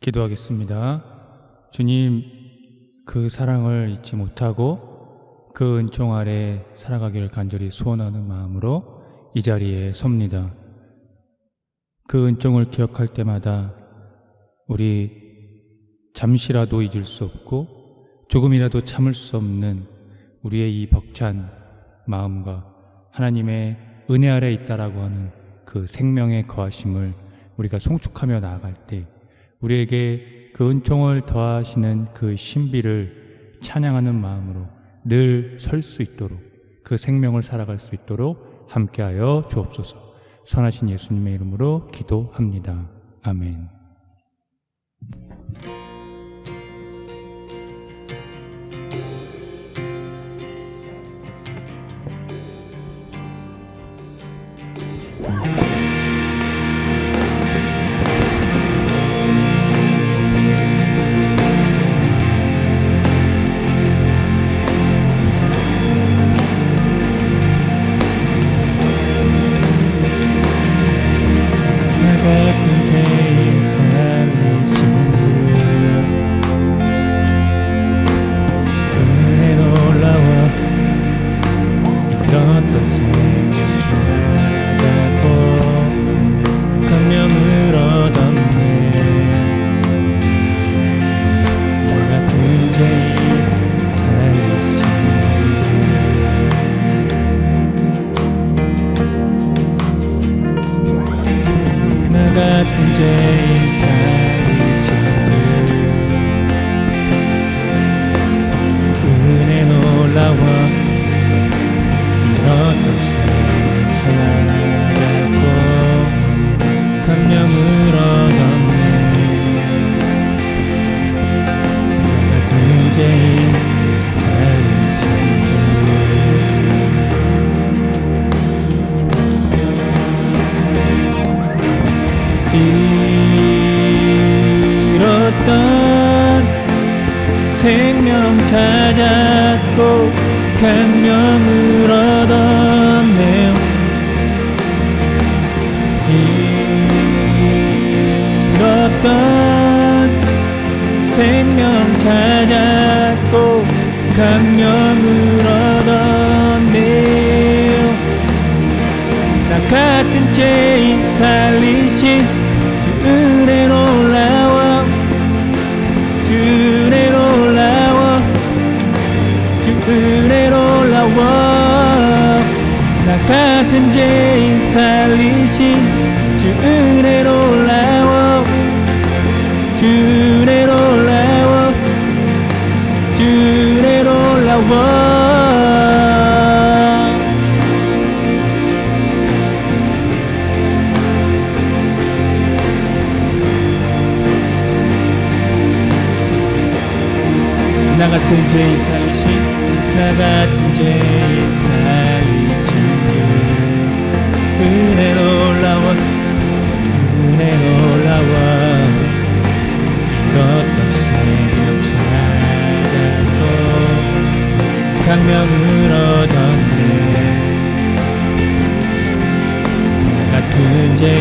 기도하겠습니다. 주님, 그 사랑을 잊지 못하고 그 은총 아래 살아가기를 간절히 소원하는 마음으로 이 자리에 섭니다. 그 은총을 기억할 때마다 우리 잠시라도 잊을 수 없고 조금이라도 참을 수 없는 우리의 이 벅찬 마음과 하나님의 은혜 아래 있다라고 하는 그 생명의 거하심을 우리가 송축하며 나아갈 때 우리에게 그 은총을 더하시는 그 신비를 찬양하는 마음으로 늘 설 수 있도록, 그 생명을 살아갈 수 있도록 함께하여 주옵소서. 선하신 예수님의 이름으로 기도합니다. 아멘. 같은 죄인 살리신 주 은혜 놀라워 잃었던 생명 찾았고 감명을 얻었네. 나 같은 죄인 살리신 잃었던 생명 찾았고 감명을 얻었네요. 잃었던 생명 찾았고 감명을 얻었네요. 나 같은 죄인 살리신 주 은혜 놀라워, 주 은혜 놀라워, 주 은혜 놀라워. 나 같은 죄인 살리신 주 은혜 놀라워, 주 은혜 놀라워, 주 은혜 놀라워. 나 같은 죄인 살리신, 나 같은 죄인 살리신 주 은혜 놀라워, 은혜 놀라워. 잃었던 생명 찾았고 감명을 얻었네. 나 같은 죄인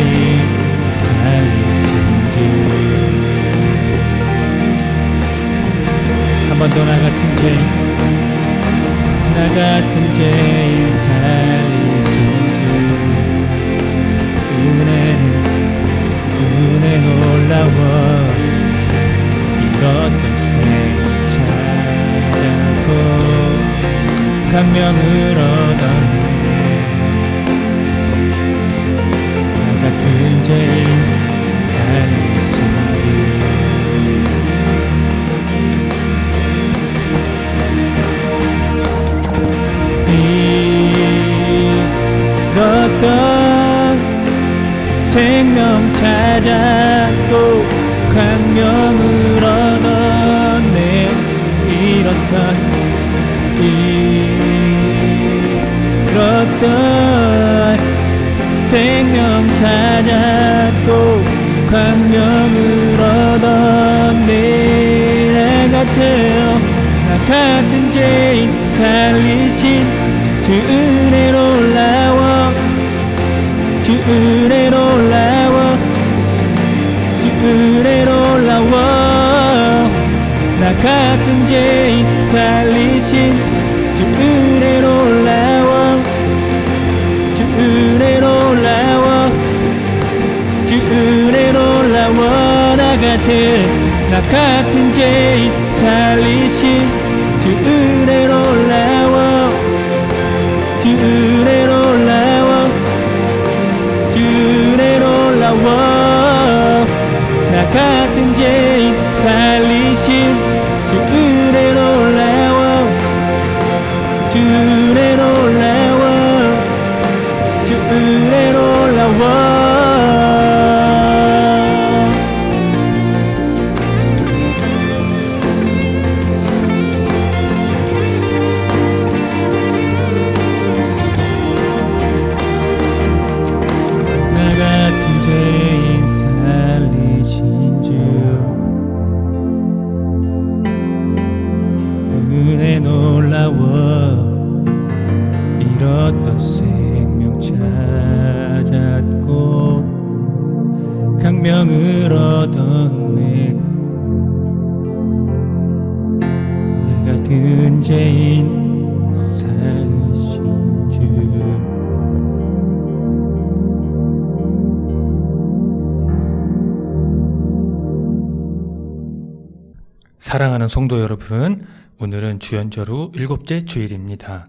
살리신 주. 한 번 더 나 같은 죄인, 나 같은 죄인 살리신 주 은혜는 은혜 놀라워 잃었던 생명 찾았고 감명을 얻었네. 나 같은 죄인 살리신 주. 잃었던 생명 찾았고 감명을 얻었네. 잃었던 생명 찾았고 감명을 얻었네. 나 같은 죄인 살리신 주 은혜 놀라워, 주 은혜 놀라워, 주 은혜 놀라워. 나 같은 죄인 살리신 주 은혜 놀라워. 주 은혜 놀라워. 주 은혜 놀라워. 나 같은 죄인 살리신 주 은혜 놀라워. 주 은혜 놀라워. 주 은혜 놀라워. 나 같은 죄인 살리신 주 은혜 놀라워. 주 은혜 놀라워. 주 은혜 놀라워. 나 같은 죄인 살리신 주 은혜 놀라워. 잃었던 생명 찾았고 강명을 얻었네. 나 같은 죄인 살리신 주. 사랑하는 성도 여러분, 오늘은 주연절 후 7째 주일입니다.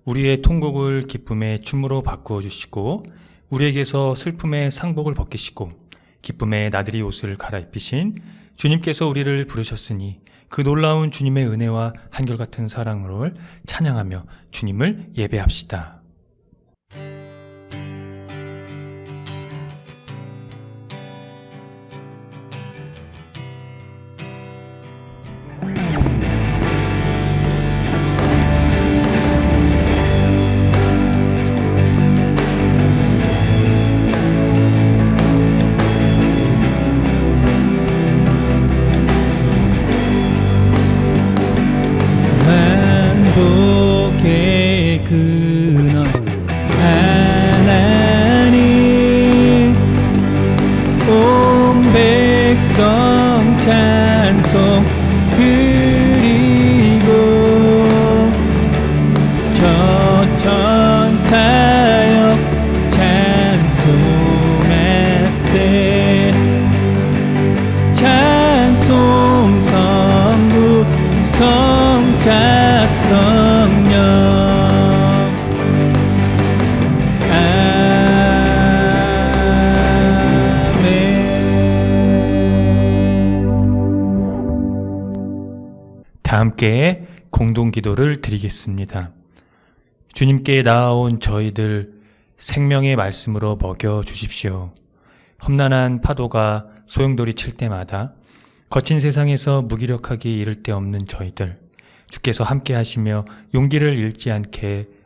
우리의 통곡을 기쁨의 춤으로 바꾸어 주시고 우리에게서 슬픔의 상복을 벗기시고 기쁨의 나들이 옷을 갈아입히신 주님께서 우리를 부르셨으니 그 놀라운 주님의 은혜와 한결같은 사랑을 찬양하며 주님을 예배합시다. 만복의 근원 하나님, 온 백성 찬송 드리고 저 천사여 찬송하세. 찬송 성부 성자 성령 아멘. 다 함께 공동기도를 드리겠습니다. 주님께 나아온 저희들 생명의 말씀으로 먹여 주십시오. 험난한 파도가 소용돌이 칠 때마다 거친 세상에서 무기력하게 이를 데 없는 저희들, 주께서 함께 하시며 용기를 잃지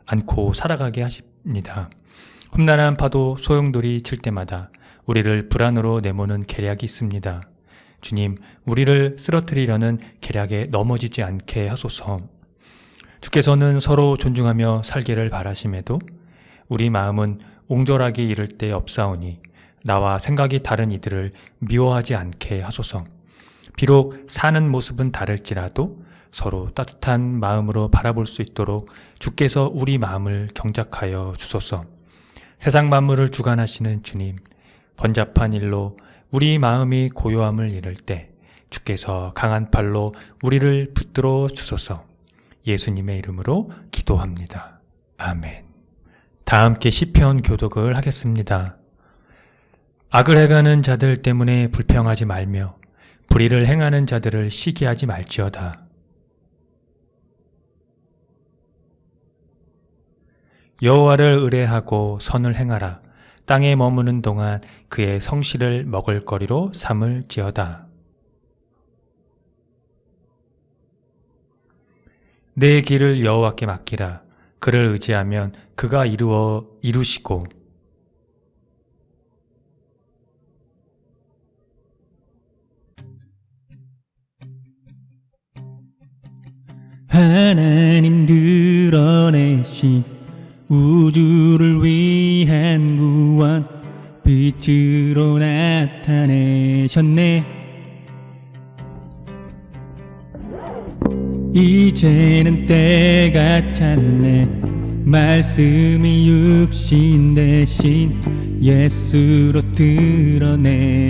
않고 살아가게 하십니다. 험난한 파도 소용돌이 칠 때마다 우리를 불안으로 내모는 계략이 있습니다. 주님, 우리를 쓰러뜨리려는 계략에 넘어지지 않게 하소서. 주께서는 서로 존중하며 살기를 바라심에도 우리 마음은 옹졸하게 이를 데 없사오니 나와 생각이 다른 이들을 미워하지 않게 하소서. 비록 사는 모습은 다를지라도 서로 따뜻한 마음으로 바라볼 수 있도록 주께서 우리 마음을 경작하여 주소서. 세상 만물을 주관하시는 주님, 번잡한 일로 우리 마음이 고요함을 잃을 때 주께서 강한 팔로 우리를 붙들어 주소서. 예수님의 이름으로 기도합니다. 아멘. 다 함께 시편 교독을 하겠습니다. 악을 행하는 자들 때문에 불평하지 말며 불의를 행하는 자들을 시기하지 말지어다. 여호와를 의뢰하고 선을 행하라. 땅에 머무는 동안 그의 성실을 먹을거리로 삼을지어다. 내 길을 여호와께 맡기라. 그를 의지하면 그가 이루시고 하나님 드러내신 우주를 위한 구원 빛으로 나타내셨네. 이제는 때가 찼네. 말씀이 육신 대신 예수로 드러내셨네.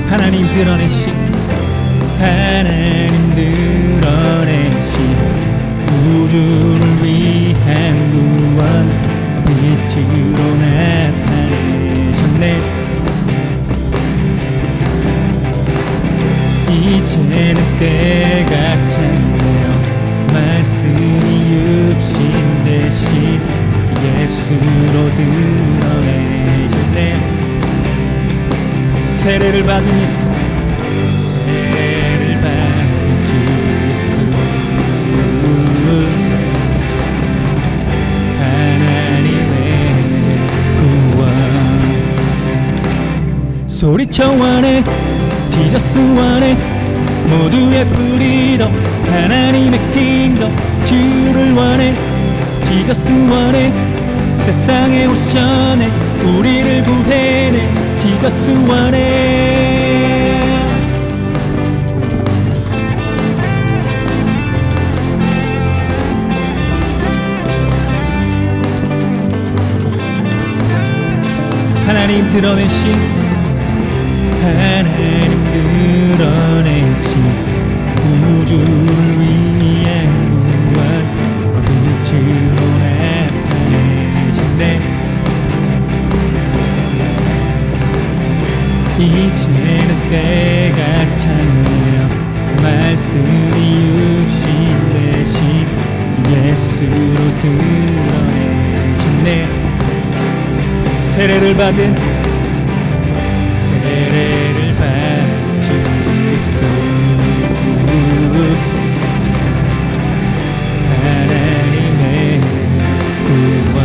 하나님 드러내신, 하나님 드러내신 우주를 위한 구원, 빛으로 나타내셨네. 이제는 때가 찼네요. 말씀이 육신 대신 예수로 드러내셨네. 세례를 받은 예수, 세례를 받은 예수, 하나님의 구원. 소리쳐 원해, 지저스 원해, 모두의 프리덤, 하나님의 킹덤, 주를 원해, 지저스 원해, 세상에 오셔내, 우리를 구해내, 지저스 원해. 하나님 드러내신, 하나님 드러내신 우주를 위한 구원, 빛으로 나타내셨네. 이제는 때가 찼네요. 말씀이 육신 대신 예수로 드러내셨네. 세례를 받은 예수, 하나님의 구원.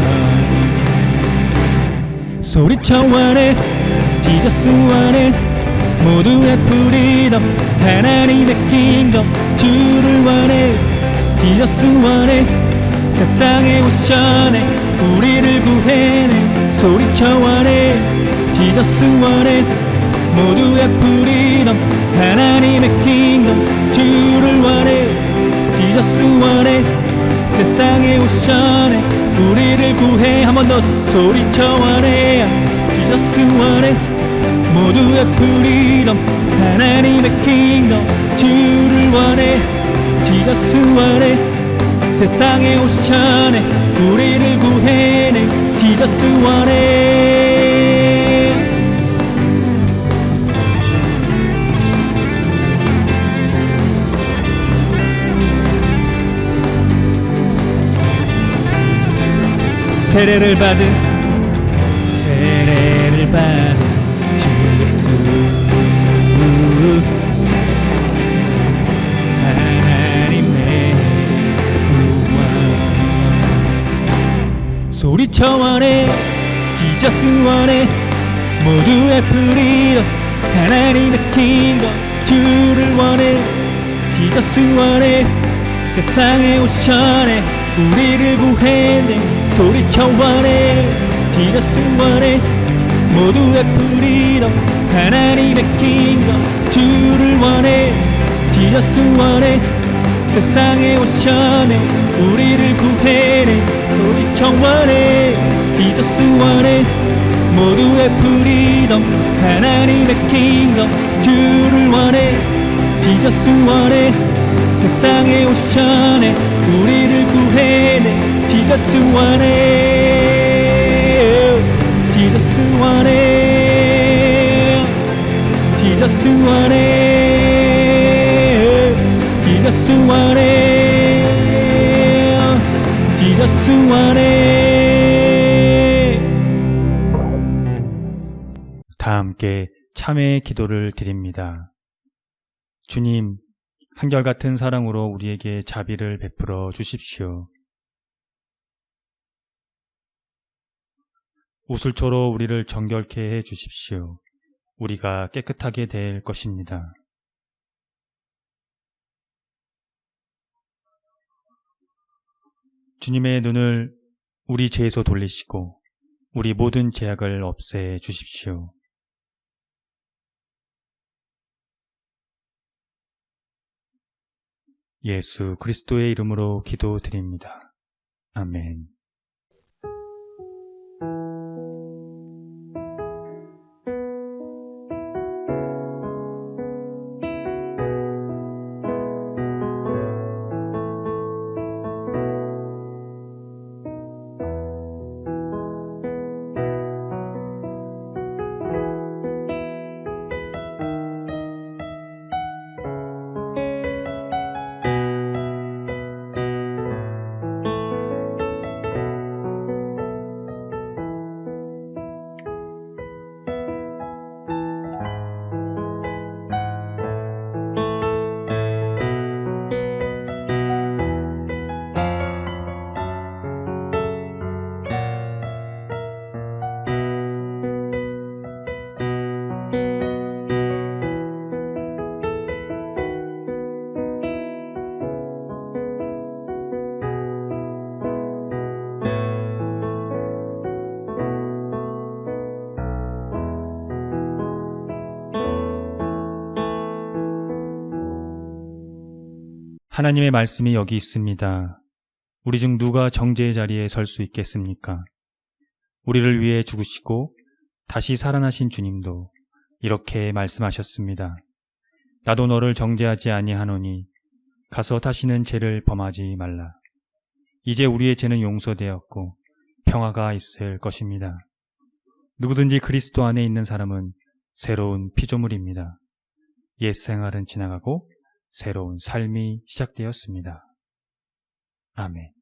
소리쳐 원해, 지저스 원해, 모두의 프리덤, 하나님의 킹덤, 주를 원해, 지저스 원해, 세상에 오셔내, 우리를 구해내. 소리쳐 원해, 지저스 원해, 모두의 프리덤, 하나님의 킹덤, 주를 원해, 지저스 원해, 세상에 오셔내, 우리를 구해. 한 번 더 소리쳐 원해, 지저스 원해, 모두의 프리덤, 하나님의 킹덤, 주를 원해, 지저스 원해, 세상에 오셔내, 우리를 구해내, 지저스 원해. 세례를 받은 주 예수, 하나님의 구원. 소리쳐 원해, 지저스 원해, 모두의 프리덤, 하나님의 킹덤, 주를 원해, 지저스 원해, 세상에 오셔내, 우리를 구해내. 소리쳐 원해, 지저스 원해, 모두의 프리덤, 하나님의 킹덤, 주를 원해, 지저스 원해, 세상에 오셔내, 우리를 구해내. 소리쳐 원해, 지저스 원해, 모두의 프리덤, 하나님의 킹덤, 주를 원해, 지저스 원해, 세상에 오셔내, 우리를 구해내. 지저스 원해, 지저스 원해, 지저스 원해, 지저스 원해, 지저스 원해. 다 함께 참회의 기도를 드립니다. 주님, 한결같은 사랑으로 우리에게 자비를 베풀어 주십시오. 우슬초로 우리를 정결케 해 주십시오. 우리가 깨끗하게 될 것입니다. 주님의 눈을 우리 죄에서 돌리시고 우리 모든 죄악을 없애 주십시오. 예수 그리스도의 이름으로 기도드립니다. 아멘. 하나님의 말씀이 여기 있습니다. 우리 중 누가 정죄의 자리에 설 수 있겠습니까? 우리를 위해 죽으시고 다시 살아나신 주님도 이렇게 말씀하셨습니다. 나도 너를 정죄하지 아니하노니 가서 다시는 죄를 범하지 말라. 이제 우리의 죄는 용서되었고 평화가 있을 것입니다. 누구든지 그리스도 안에 있는 사람은 새로운 피조물입니다. 옛 생활은 지나가고 새로운 삶이 시작되었습니다. 아멘.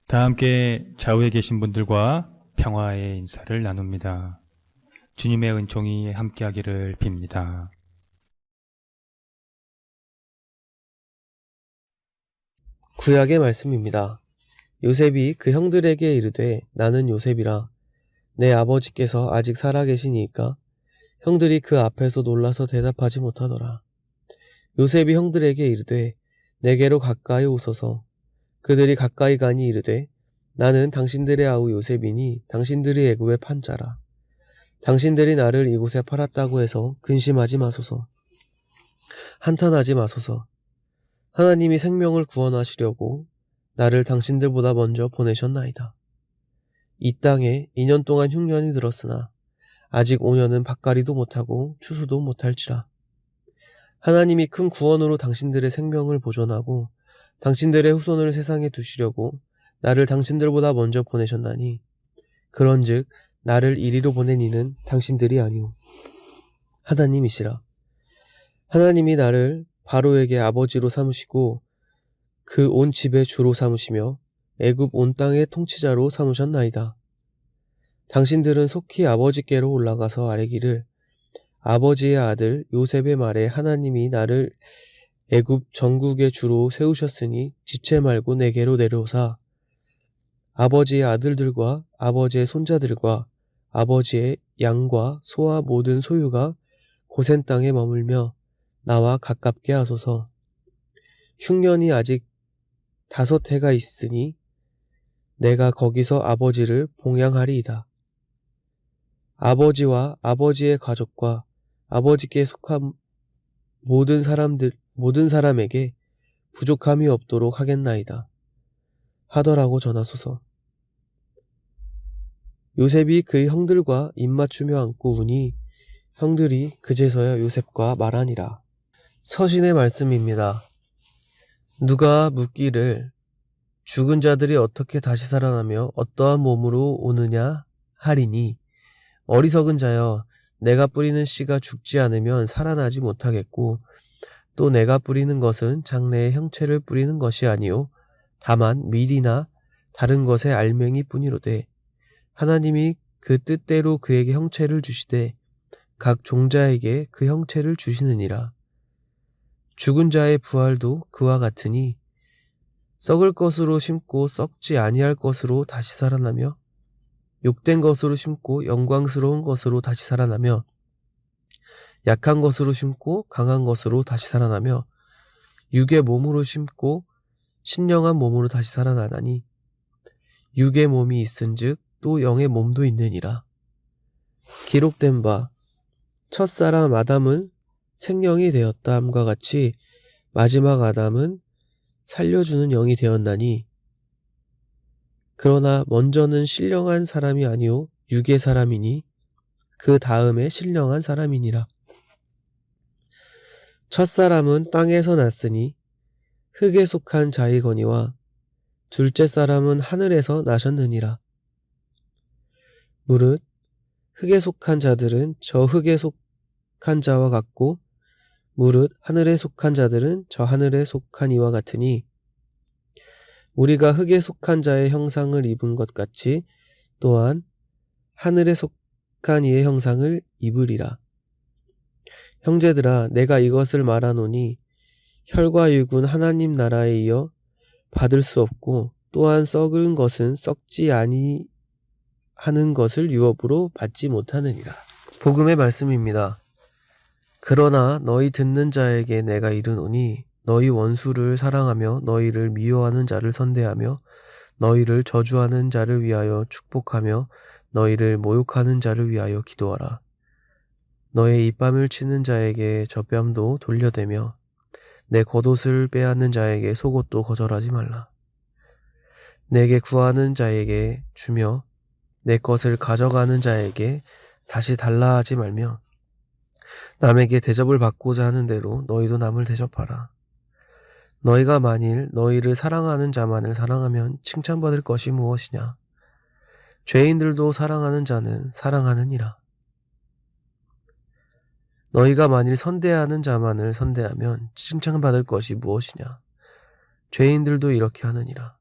다 함께 좌우에 계신 분들과 평화의 인사를 나눕니다. 주님의 은총이 함께하기를 빕니다. 구약의 말씀입니다. 요셉이 그 형들에게 이르되 나는 요셉이라 내 아버지께서 아직 살아계시니까 형들이 그 앞에서 놀라서 대답하지 못하더라. 요셉이 형들에게 이르되 내게로 가까이 오소서. 그들이 가까이 가니 이르되 나는 당신들의 아우 요셉이니 당신들이 애굽에 판 자라. 당신들이 나를 이곳에 팔았다고 해서 근심하지 마소서. 한탄하지 마소서. 하나님이 생명을 구원하시려고 나를 당신들보다 먼저 보내셨나이다. 이 땅에 2년 동안 흉년이 들었으나 아직 5년은 밭갈이도 못하고 추수도 못할지라. 하나님이 큰 구원으로 당신들의 생명을 보존하고 당신들의 후손을 세상에 두시려고 나를 당신들보다 먼저 보내셨나니 그런즉 나를 이리로 보낸 이는 당신들이 아니오 하나님이시라. 하나님이 나를 바로에게 아버지로 삼으시고 그 온 집의 주로 삼으시며 애굽 온 땅의 통치자로 삼으셨나이다. 당신들은 속히 아버지께로 올라가서 아뢰기를 아버지의 아들 요셉의 말에 하나님이 나를 애굽 전국의 주로 세우셨으니 지체 말고 내게로 내려오사 아버지의 아들들과 아버지의 손자들과 아버지의 양과 소와 모든 소유가 고센 땅에 머물며 나와 가깝게 하소서. 흉년이 아직 5해가 있으니 내가 거기서 아버지를 봉양하리이다. 아버지와 아버지의 가족과 아버지께 속한 모든 사람에게 부족함이 없도록 하겠나이다. 하더라고 전하소서. 요셉이 그의 형들과 입맞추며 안고 우니 형들이 그제서야 요셉과 말하니라. 서신의 말씀입니다. 누가 묻기를 죽은 자들이 어떻게 다시 살아나며 어떠한 몸으로 오느냐 하리니, 어리석은 자여, 내가 뿌리는 씨가 죽지 않으면 살아나지 못하겠고, 또 내가 뿌리는 것은 장래의 형체를 뿌리는 것이 아니요 다만 밀이나 다른 것의 알맹이 뿐이로되, 하나님이 그 뜻대로 그에게 형체를 주시되 각 종자에게 그 형체를 주시느니라. 죽은 자의 부활도 그와 같으니, 썩을 것으로 심고 썩지 아니할 것으로 다시 살아나며, 욕된 것으로 심고 영광스러운 것으로 다시 살아나며, 약한 것으로 심고 강한 것으로 다시 살아나며, 육의 몸으로 심고 신령한 몸으로 다시 살아나나니, 육의 몸이 있은즉 또 영의 몸도 있느니라. 기록된 바 첫사람 아담은 생령이 되었다 함과 같이 마지막 아담은 살려주는 영이 되었나니, 그러나 먼저는 신령한 사람이 아니요 육의 사람이니 그 다음에 신령한 사람이니라. 첫사람은 땅에서 났으니 흙에 속한 자이거니와 둘째 사람은 하늘에서 나셨느니라. 무릇 흙에 속한 자들은 저 흙에 속한 자와 같고, 무릇 하늘에 속한 자들은 저 하늘에 속한 이와 같으니, 우리가 흙에 속한 자의 형상을 입은 것 같이 또한 하늘에 속한 이의 형상을 입으리라. 형제들아, 내가 이것을 말하노니 혈과 육은 하나님 나라에 이어 받을 수 없고, 또한 썩은 것은 썩지 아니하는 것을 유업으로 받지 못하느니라. 복음의 말씀입니다. 그러나 너희 듣는 자에게 내가 이르노니, 너희 원수를 사랑하며 너희를 미워하는 자를 선대하며 너희를 저주하는 자를 위하여 축복하며 너희를 모욕하는 자를 위하여 기도하라. 너의 입밤을 치는 자에게 젖뺨도 돌려대며 내 겉옷을 빼앗는 자에게 속옷도 거절하지 말라. 내게 구하는 자에게 주며 내 것을 가져가는 자에게 다시 달라 하지 말며, 남에게 대접을 받고자 하는 대로 너희도 남을 대접하라. 너희가 만일 너희를 사랑하는 자만을 사랑하면 칭찬받을 것이 무엇이냐? 죄인들도 사랑하는 자는 사랑하느니라. 너희가 만일 선대하는 자만을 선대하면 칭찬받을 것이 무엇이냐? 죄인들도 이렇게 하느니라.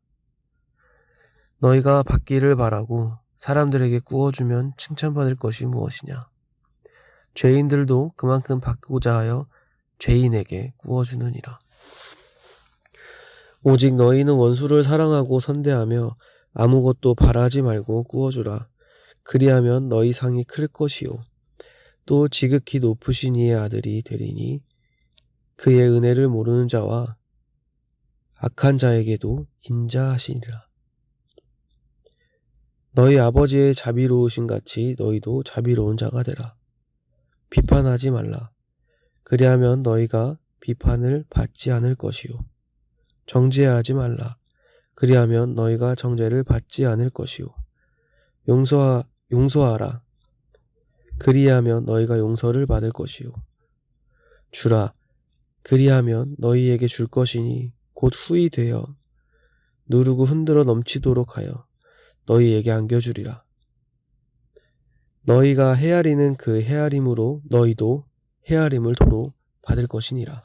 너희가 받기를 바라고 사람들에게 구워주면 칭찬받을 것이 무엇이냐? 죄인들도 그만큼 받고자 하여 죄인에게 구워주느니라. 오직 너희는 원수를 사랑하고 선대하며 아무것도 바라지 말고 구워주라. 그리하면 너희 상이 클 것이요 또 지극히 높으신 이의 아들이 되리니, 그의 은혜를 모르는 자와 악한 자에게도 인자하시니라. 너희 아버지의 자비로우신 같이 너희도 자비로운 자가 되라. 비판하지 말라. 그리하면 너희가 비판을 받지 않을 것이요 정죄하지 말라. 그리하면 너희가 정죄를 받지 않을 것이요 용서하라. 그리하면 너희가 용서를 받을 것이요 주라. 그리하면 너희에게 줄 것이니 곧 후이 되어 누르고 흔들어 넘치도록 하여 너희에게 안겨주리라. 너희가 헤아리는 그 헤아림으로 너희도 헤아림을 도로 받을 것이니라.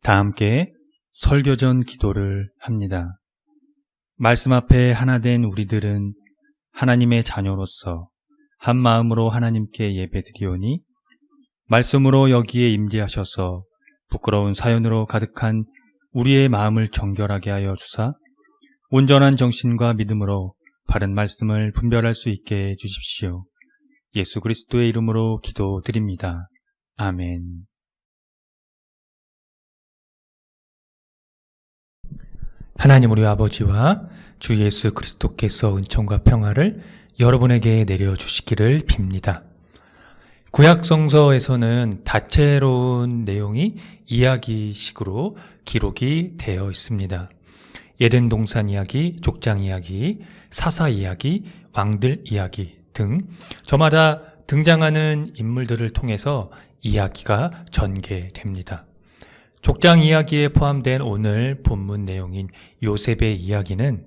다 함께 설교전 기도를 합니다. 말씀 앞에 하나 된 우리들은 하나님의 자녀로서 한 마음으로 하나님께 예배드리오니, 말씀으로 여기에 임재하셔서 부끄러운 사연으로 가득한 우리의 마음을 정결하게 하여 주사 온전한 정신과 믿음으로 바른 말씀을 분별할 수 있게 해 주십시오. 예수 그리스도의 이름으로 기도드립니다. 아멘. 하나님 우리 아버지와 주 예수 그리스도께서 은총과 평화를 여러분에게 내려주시기를 빕니다. 구약성서에서는 다채로운 내용이 이야기식으로 기록이 되어 있습니다. 에덴 동산 이야기, 족장 이야기, 사사 이야기, 왕들 이야기 등 저마다 등장하는 인물들을 통해서 이야기가 전개됩니다. 족장 이야기에 포함된 오늘 본문 내용인 요셉의 이야기는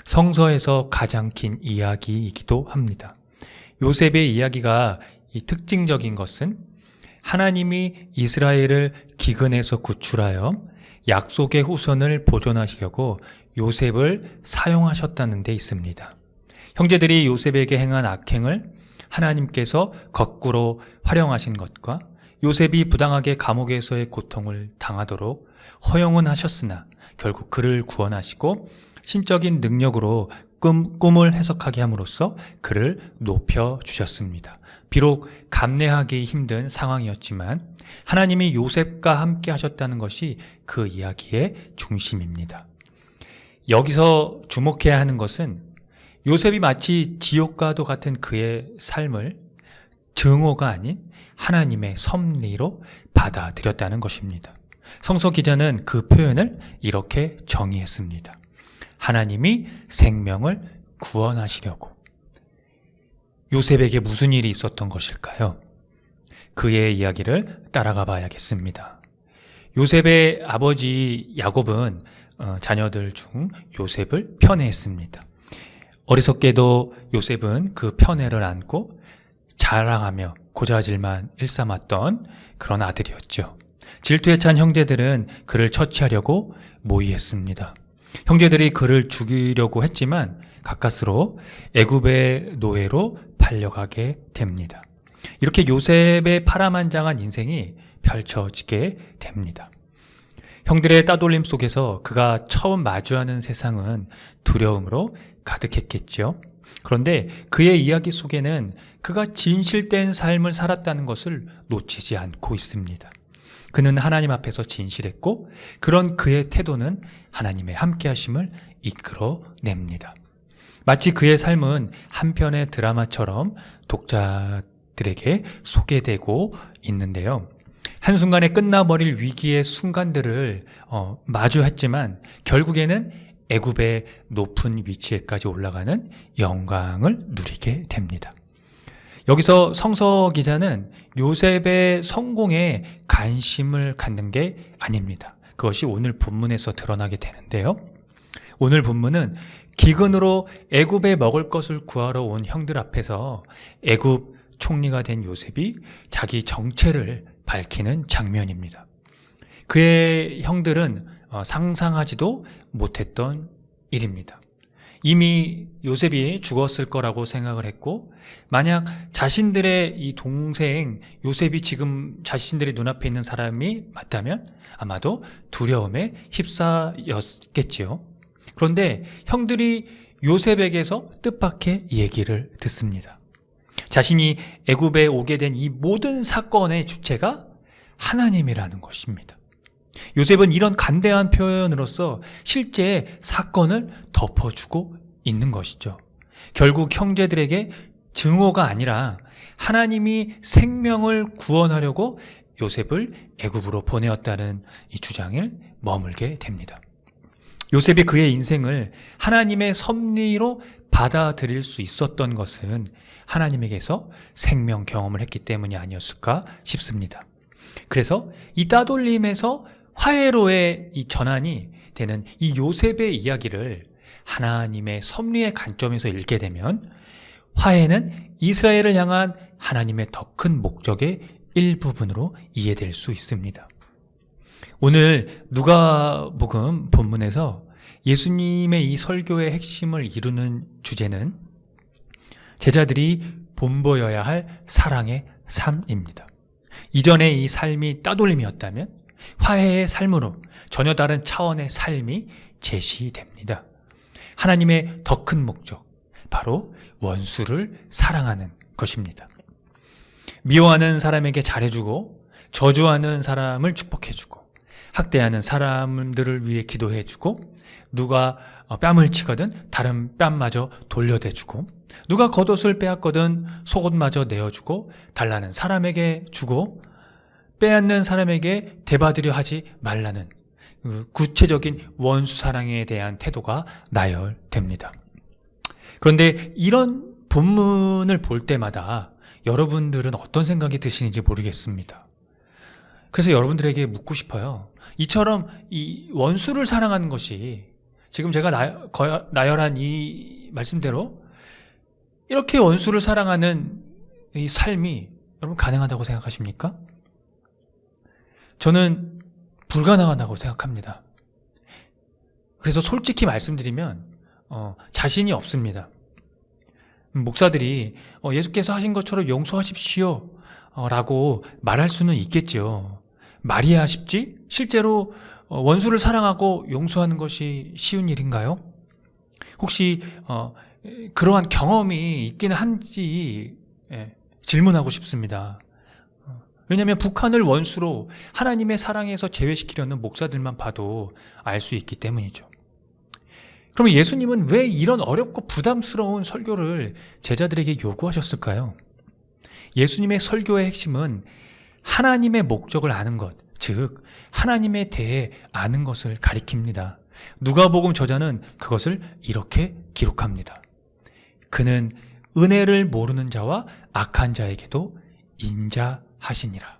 성서에서 가장 긴 이야기이기도 합니다. 요셉의 이야기가 이 특징적인 것은 하나님이 이스라엘을 기근에서 구출하여 약속의 후손을 보존하시려고 요셉을 사용하셨다는 데 있습니다. 형제들이 요셉에게 행한 악행을 하나님께서 거꾸로 활용하신 것과 요셉이 부당하게 감옥에서의 고통을 당하도록 허용은 하셨으나 결국 그를 구원하시고 신적인 능력으로 꿈을 해석하게 함으로써 그를 높여주셨습니다. 비록 감내하기 힘든 상황이었지만 하나님이 요셉과 함께 하셨다는 것이 그 이야기의 중심입니다. 여기서 주목해야 하는 것은 요셉이 마치 지옥과도 같은 그의 삶을 증오가 아닌 하나님의 섭리로 받아들였다는 것입니다. 성서 기자는 그 표현을 이렇게 정의했습니다. 하나님이 생명을 구원하시려고. 요셉에게 무슨 일이 있었던 것일까요? 그의 이야기를 따라가 봐야겠습니다. 요셉의 아버지 야곱은 자녀들 중 요셉을 편애했습니다. 어리석게도 요셉은 그 편애를 안고 자랑하며 고자질만 일삼았던 그런 아들이었죠. 질투에 찬 형제들은 그를 처치하려고 모의했습니다. 형제들이 그를 죽이려고 했지만 가까스로 애굽의 노예로 팔려가게 됩니다. 이렇게 요셉의 파란만장한 인생이 펼쳐지게 됩니다. 형들의 따돌림 속에서 그가 처음 마주하는 세상은 두려움으로 가득했겠죠. 그런데 그의 이야기 속에는 그가 진실된 삶을 살았다는 것을 놓치지 않고 있습니다. 그는 하나님 앞에서 진실했고 그런 그의 태도는 하나님의 함께하심을 이끌어냅니다. 마치 그의 삶은 한편의 드라마처럼 독자들에게 소개되고 있는데요. 한순간에 끝나버릴 위기의 순간들을 마주했지만 결국에는 애굽의 높은 위치에까지 올라가는 영광을 누리게 됩니다. 여기서 성서 기자는 요셉의 성공에 관심을 갖는 게 아닙니다. 그것이 오늘 본문에서 드러나게 되는데요. 오늘 본문은 기근으로 애굽에 먹을 것을 구하러 온 형들 앞에서 애굽 총리가 된 요셉이 자기 정체를 밝히는 장면입니다. 그의 형들은 상상하지도 못했던 일입니다. 이미 요셉이 죽었을 거라고 생각을 했고 만약 자신들의 이 동생 요셉이 지금 자신들의 눈앞에 있는 사람이 맞다면 아마도 두려움에 휩싸였겠지요. 그런데 형들이 요셉에게서 뜻밖의 얘기를 듣습니다. 자신이 애굽에 오게 된 이 모든 사건의 주체가 하나님이라는 것입니다. 요셉은 이런 간대한 표현으로서 실제 사건을 덮어주고 있는 것이죠. 결국 형제들에게 증오가 아니라 하나님이 생명을 구원하려고 요셉을 애굽으로 보내었다는 이 주장을 머물게 됩니다. 요셉이 그의 인생을 하나님의 섭리로 받아들일 수 있었던 것은 하나님에게서 생명 경험을 했기 때문이 아니었을까 싶습니다. 그래서 이 따돌림에서 화해로의 이 전환이 되는 이 요셉의 이야기를 하나님의 섭리의 관점에서 읽게 되면 화해는 이스라엘을 향한 하나님의 더 큰 목적의 일부분으로 이해될 수 있습니다. 오늘 누가복음 본문에서 예수님의 이 설교의 핵심을 이루는 주제는 제자들이 본보여야 할 사랑의 삶입니다. 이전의 이 삶이 따돌림이었다면 화해의 삶으로 전혀 다른 차원의 삶이 제시됩니다. 하나님의 더 큰 목적, 바로 원수를 사랑하는 것입니다. 미워하는 사람에게 잘해주고 저주하는 사람을 축복해주고 학대하는 사람들을 위해 기도해주고 누가 뺨을 치거든 다른 뺨마저 돌려대주고 누가 겉옷을 빼앗거든 속옷마저 내어주고 달라는 사람에게 주고 빼앗는 사람에게 대받으려 하지 말라는 구체적인 원수 사랑에 대한 태도가 나열됩니다. 그런데 이런 본문을 볼 때마다 여러분들은 어떤 생각이 드시는지 모르겠습니다. 그래서 여러분들에게 묻고 싶어요. 이처럼 이 원수를 사랑하는 것이 지금 제가 나열한 이 말씀대로 이렇게 원수를 사랑하는 이 삶이 여러분 가능하다고 생각하십니까? 저는 불가능하다고 생각합니다. 그래서 솔직히 말씀드리면 자신이 없습니다. 목사들이 예수께서 하신 것처럼 용서하십시오 라고 말할 수는 있겠죠. 말이야 쉽지? 실제로 원수를 사랑하고 용서하는 것이 쉬운 일인가요? 혹시 그러한 경험이 있긴 한지 질문하고 싶습니다. 왜냐하면 북한을 원수로 하나님의 사랑에서 제외시키려는 목사들만 봐도 알 수 있기 때문이죠. 그러면 예수님은 왜 이런 어렵고 부담스러운 설교를 제자들에게 요구하셨을까요? 예수님의 설교의 핵심은 하나님의 목적을 아는 것, 즉 하나님에 대해 아는 것을 가리킵니다. 누가복음 저자는 그것을 이렇게 기록합니다. 그는 은혜를 모르는 자와 악한 자에게도 인자하시니라.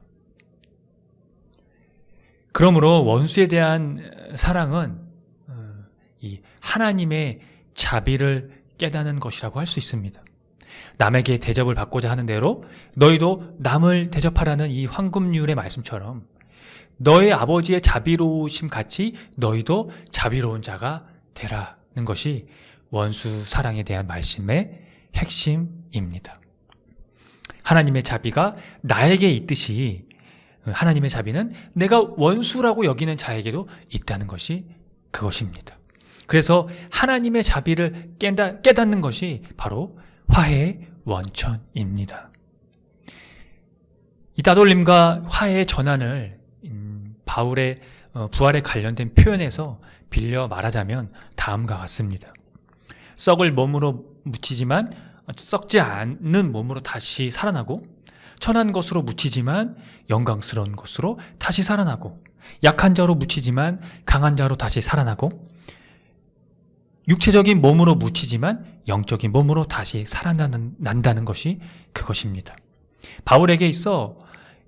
그러므로 원수에 대한 사랑은 이 하나님의 자비를 깨닫는 것이라고 할 수 있습니다. 남에게 대접을 받고자 하는 대로 너희도 남을 대접하라는 이 황금률의 말씀처럼 너의 아버지의 자비로우심 같이 너희도 자비로운 자가 되라는 것이 원수 사랑에 대한 말씀의 핵심입니다. 하나님의 자비가 나에게 있듯이 하나님의 자비는 내가 원수라고 여기는 자에게도 있다는 것이 그것입니다. 그래서 하나님의 자비를 깨닫는 것이 바로 화해의 원천입니다. 이 따돌림과 화해의 전환을 바울의 부활에 관련된 표현에서 빌려 말하자면 다음과 같습니다. 썩을 몸으로 묻히지만 썩지 않는 몸으로 다시 살아나고, 천한 것으로 묻히지만 영광스러운 것으로 다시 살아나고, 약한 자로 묻히지만 강한 자로 다시 살아나고, 육체적인 몸으로 묻히지만 영적인 몸으로 다시 살아난다는 것이 그것입니다. 바울에게 있어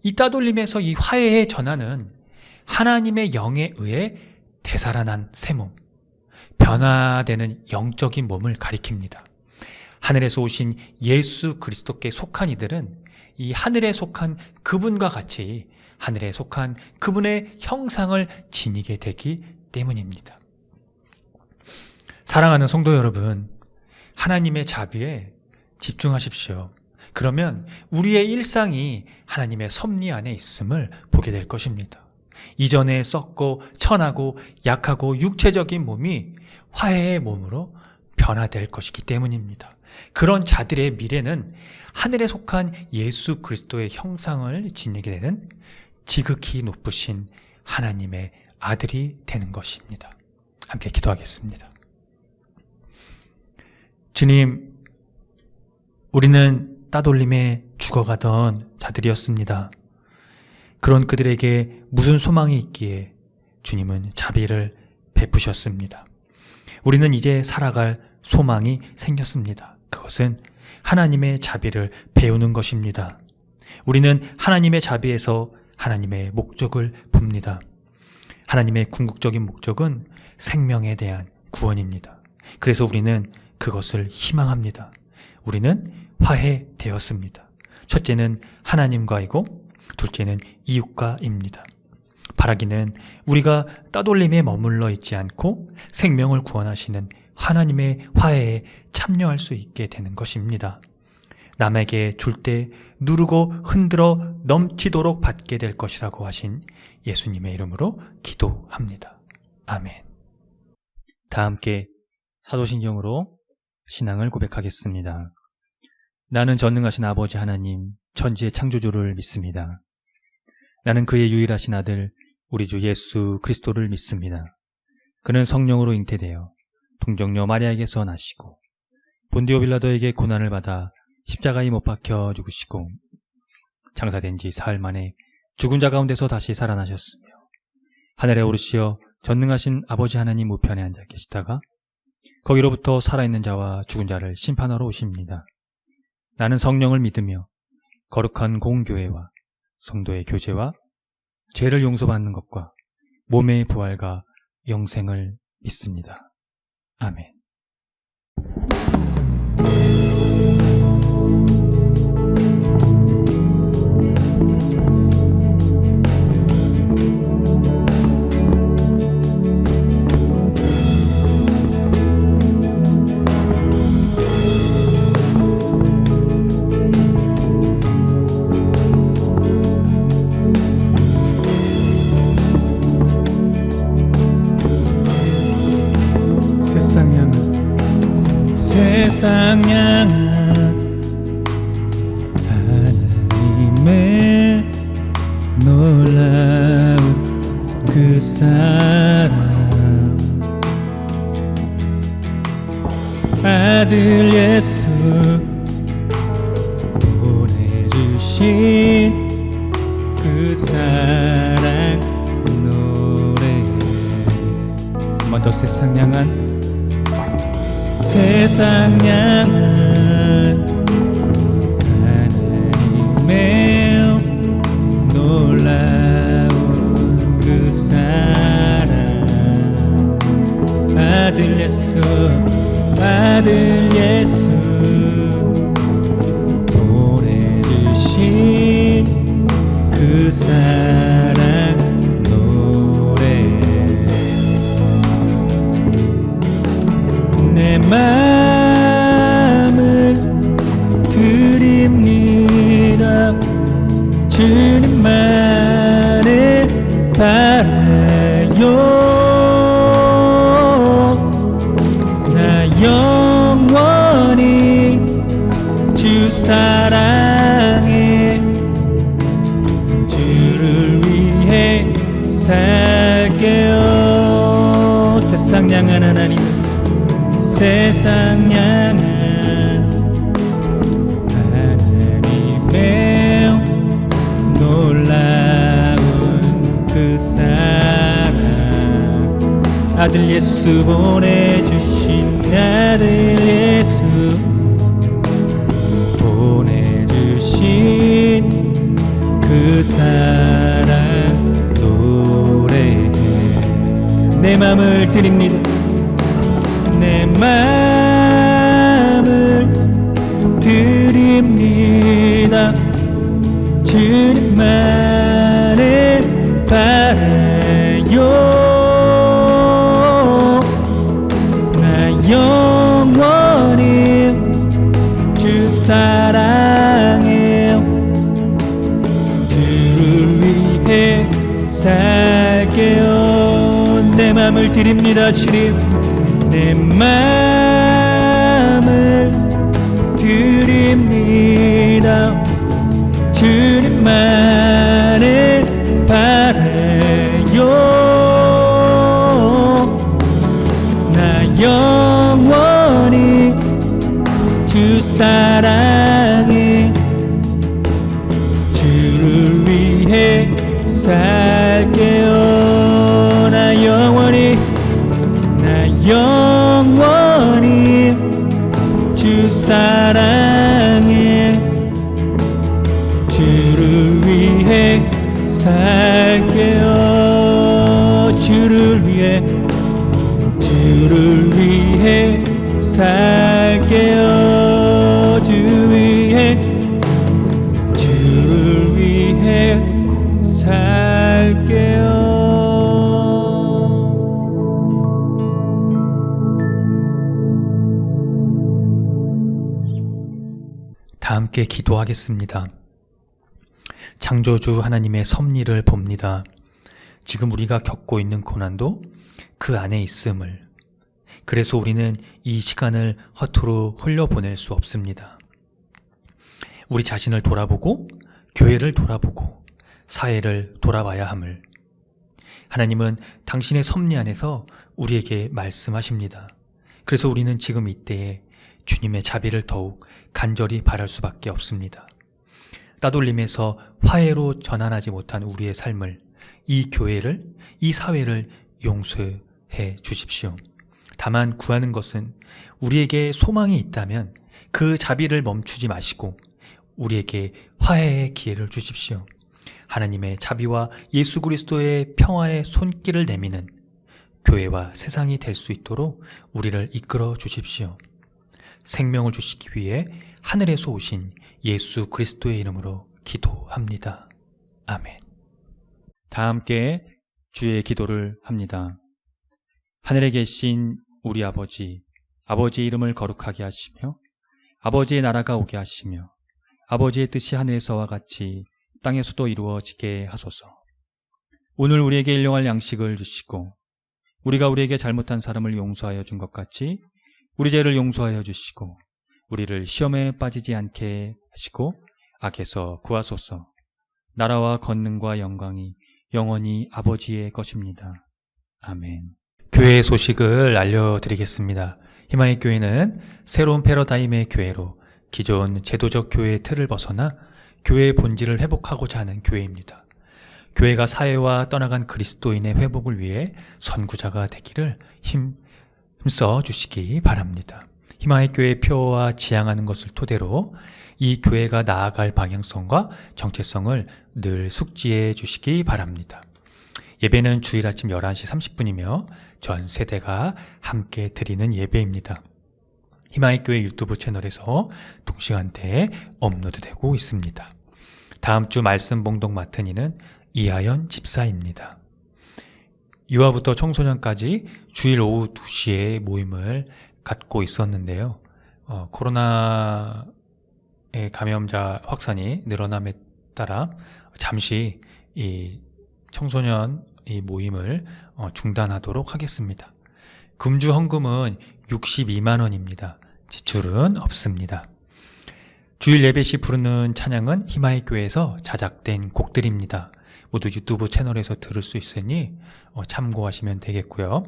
이 따돌림에서 이 화해의 전환은 하나님의 영에 의해 되살아난 새 몸, 변화되는 영적인 몸을 가리킵니다. 하늘에서 오신 예수 그리스도께 속한 이들은 이 하늘에 속한 그분과 같이 하늘에 속한 그분의 형상을 지니게 되기 때문입니다. 사랑하는 성도 여러분, 하나님의 자비에 집중하십시오. 그러면 우리의 일상이 하나님의 섭리 안에 있음을 보게 될 것입니다. 이전에 썩고 천하고 약하고 육체적인 몸이 화해의 몸으로 변화될 것이기 때문입니다. 그런 자들의 미래는 하늘에 속한 예수 그리스도의 형상을 지니게 되는 지극히 높으신 하나님의 아들이 되는 것입니다. 함께 기도하겠습니다. 주님, 우리는 따돌림에 죽어가던 자들이었습니다. 그런 그들에게 무슨 소망이 있기에 주님은 자비를 베푸셨습니다. 우리는 이제 살아갈 소망이 생겼습니다. 그것은 하나님의 자비를 배우는 것입니다. 우리는 하나님의 자비에서 하나님의 목적을 봅니다. 하나님의 궁극적인 목적은 생명에 대한 구원입니다. 그래서 우리는 그것을 희망합니다. 우리는 화해되었습니다. 첫째는 하나님과이고 둘째는 이웃과입니다. 바라기는 우리가 따돌림에 머물러 있지 않고 생명을 구원하시는 하나님의 화해에 참여할 수 있게 되는 것입니다. 남에게 줄 때 누르고 흔들어 넘치도록 받게 될 것이라고 하신 예수님의 이름으로 기도합니다. 아멘. 다 함께 사도신경으로 신앙을 고백하겠습니다. 나는 전능하신 아버지 하나님, 천지의 창조주를 믿습니다. 나는 그의 유일하신 아들, 우리 주 예수 그리스도를 믿습니다. 그는 성령으로 잉태되어 동정녀 마리아에게서 나시고 본디오 빌라도에게 고난을 받아 십자가에 못 박혀 죽으시고 장사된 지 사흘 만에 죽은 자 가운데서 다시 살아나셨으며 하늘에 오르시어 전능하신 아버지 하나님 우편에 앉아 계시다가 거기로부터 살아있는 자와 죽은 자를 심판하러 오십니다. 나는 성령을 믿으며 거룩한 공교회와 성도의 교제와 죄를 용서받는 것과 몸의 부활과 영생을 믿습니다. 아멘. 세상 향한 하나님의 놀라운 그 사랑 아들 예수 보내주신 그 사랑 노래 한 번 더 세상 향한 세상 향한 하나님의 놀라운 그 사랑 아들 예수 보내주신 그 사랑 노래 내 마음을 드립니다. 주님만을 바라요. 나 영원히 주 사랑해 주를 위해 살게요. 세상 향한 하나님 세상 향한 하나님의 놀라운 그 사랑 아들 예수 보내주신 아들 예수 보내주신 그 사랑 노래해 내 맘을 드립니다. 내 마음을 드립니다. 주님만을 바라요. 나 영원히 주 사랑해요. 주를 위해 살게요. 내 마음을 드립니다. 주님 내 마음을 드립니다. 주님만을 바라요. 나 영원히 주 사랑해 주를 위해 살게요. 나 영원히 주 사랑해 주를 위해 살게요. 주를 위해 살게요. 주를 위해 살게요. 다 함께 기도하겠습니다. 창조주 하나님의 섭리를 봅니다. 지금 우리가 겪고 있는 고난도 그 안에 있음을, 그래서 우리는 이 시간을 허투루 흘려보낼 수 없습니다. 우리 자신을 돌아보고 교회를 돌아보고 사회를 돌아봐야 함을 하나님은 당신의 섭리 안에서 우리에게 말씀하십니다. 그래서 우리는 지금 이때에 주님의 자비를 더욱 간절히 바랄 수밖에 없습니다. 따돌림에서 화해로 전환하지 못한 우리의 삶을, 이 교회를, 이 사회를 용서해 주십시오. 다만 구하는 것은 우리에게 소망이 있다면 그 자비를 멈추지 마시고 우리에게 화해의 기회를 주십시오. 하나님의 자비와 예수 그리스도의 평화의 손길을 내미는 교회와 세상이 될 수 있도록 우리를 이끌어 주십시오. 생명을 주시기 위해 하늘에서 오신 예수 그리스도의 이름으로 기도합니다. 아멘. 다 함께 주의 기도를 합니다. 하늘에 계신 우리 아버지, 아버지의 이름을 거룩하게 하시며 아버지의 나라가 오게 하시며 아버지의 뜻이 하늘에서와 같이 땅에서도 이루어지게 하소서. 오늘 우리에게 일용할 양식을 주시고 우리가 우리에게 잘못한 사람을 용서하여 준 것 같이 우리 죄를 용서하여 주시고 우리를 시험에 빠지지 않게 하시고 악에서 구하소서. 나라와 권능과 영광이 영원히 아버지의 것입니다. 아멘. 교회의 소식을 알려드리겠습니다. 희망의 교회는 새로운 패러다임의 교회로 기존 제도적 교회의 틀을 벗어나 교회의 본질을 회복하고자 하는 교회입니다. 교회가 사회와 떠나간 그리스도인의 회복을 위해 선구자가 되기를 힘써 주시기 바랍니다. 희망의 교회의 표와 지향하는 것을 토대로 이 교회가 나아갈 방향성과 정체성을 늘 숙지해 주시기 바랍니다. 예배는 주일 아침 11시 30분이며 전 세대가 함께 드리는 예배입니다. 희망의 교회 유튜브 채널에서 동시간대에 업로드되고 있습니다. 다음 주 말씀 봉독 맡은 이는 이하연 집사입니다. 유아부터 청소년까지 주일 오후 2시에 모임을 갖고 있었는데요. 코로나의 감염자 확산이 늘어남에 따라 잠시 이 청소년 이 모임을 중단하도록 하겠습니다. 금주 헌금은 62만 원입니다. 지출은 없습니다. 주일 예배 시 부르는 찬양은 희망의 교회에서 자작된 곡들입니다. 모두 유튜브 채널에서 들을 수 있으니 참고하시면 되겠고요.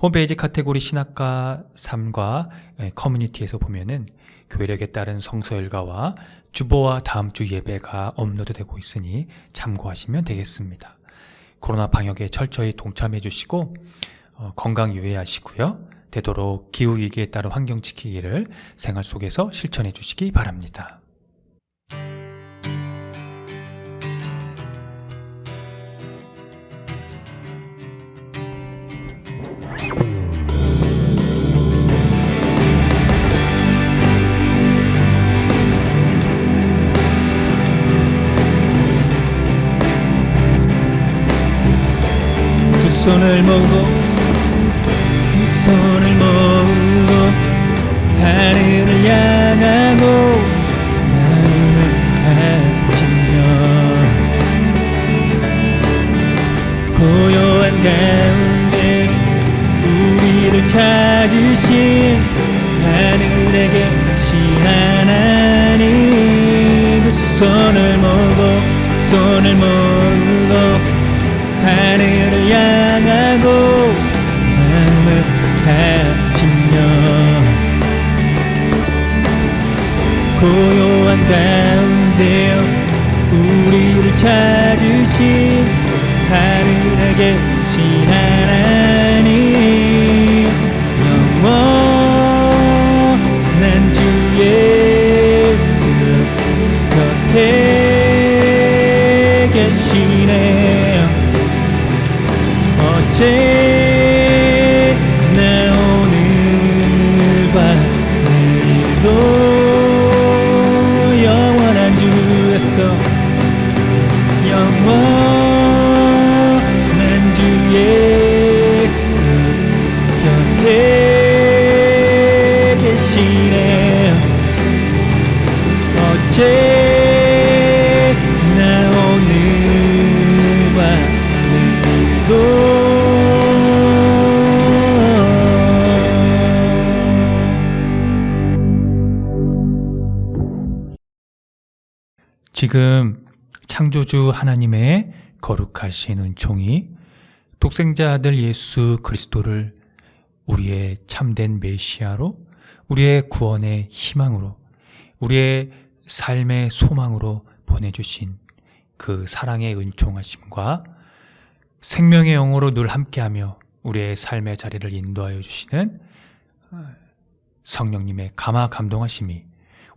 홈페이지 카테고리 신학과 3과 커뮤니티에서 보면은 교회력에 따른 성서 일과와 주보와 다음 주 예배가 업로드되고 있으니 참고하시면 되겠습니다. 코로나 방역에 철저히 동참해 주시고 건강 유의하시고요. 되도록 기후위기에 따른 환경 지키기를 생활 속에서 실천해 주시기 바랍니다. 두 손을 모으고 하늘을 향하고 마음을 다지며 고요한 가운데 우리를 찾으신 하늘에 계신 하나님 그 손을 모으고 하늘을 향하고 마음을 다지며 고요한 가운데 우리를 찾으신 하늘에 계신 하나님 영원한 주 예수 곁에 계시네 어제나 오늘과 내일도 영원한 주에서 영원한 주 예수 곁에 계시네 어제나 오늘과 내일도 지금 창조주 하나님의 거룩하신 은총이 독생자 아들 예수 그리스도를 우리의 참된 메시아로 우리의 구원의 희망으로, 우리의 삶의 소망으로 보내주신 그 사랑의 은총하심과 생명의 영으로 늘 함께하며 우리의 삶의 자리를 인도하여 주시는 성령님의 감화 감동하심이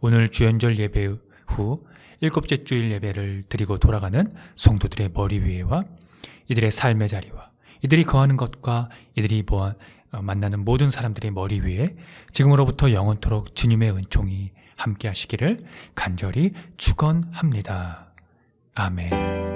오늘 주연절 예배 후 7째 주일 예배를 드리고 돌아가는 성도들의 머리 위에와 이들의 삶의 자리와 이들이 거하는 것과 이들이 만나는 모든 사람들의 머리 위에 지금으로부터 영원토록 주님의 은총이 함께 하시기를 간절히 축원합니다. 아멘.